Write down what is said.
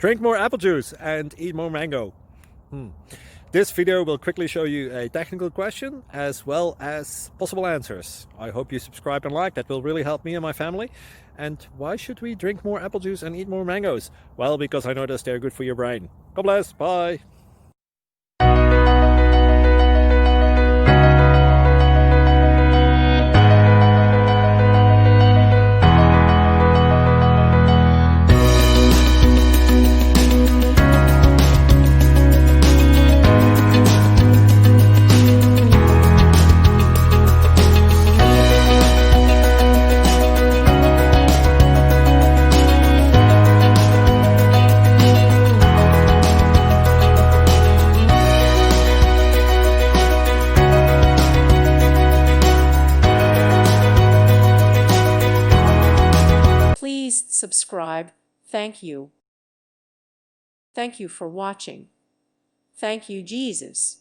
Drink more apple juice and eat more mango. This video will quickly show you a technical question as well as possible answers. I hope you subscribe and like, that will really help me and my family. And why should we drink more apple juice and eat more mangoes? Well, because I noticed they're good for your brain. God bless, bye! Please subscribe. Thank you. Thank you for watching. Thank you, Jesus.